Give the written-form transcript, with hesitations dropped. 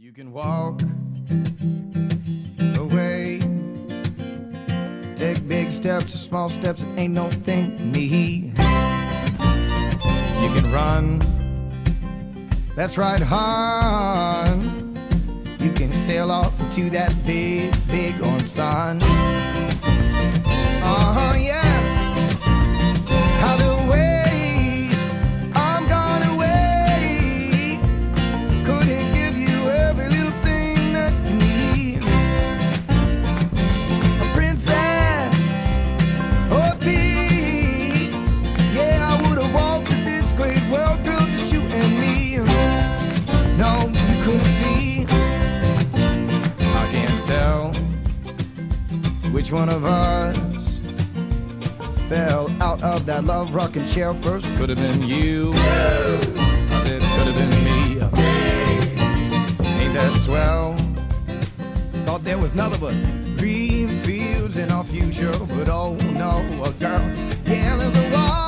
You can walk away, take big steps or small steps, it ain't no thing to me. You can run, that's right, hon. You can sail off into that big, big orange sun. Yeah. Either way, I'm gone away. Couldn't give you every little thing that you need. A princess or a pea. Yeah, I would have walked to this great world thrilled to shoot at me. No, you couldn't see. I can't tell which one of us fell out of that love rocking chair first. Could have been you. I said could have been me. Ain't that swell? Thought there was nothing but green fields in our future, but oh no, a girl. Yeah, there's a wall.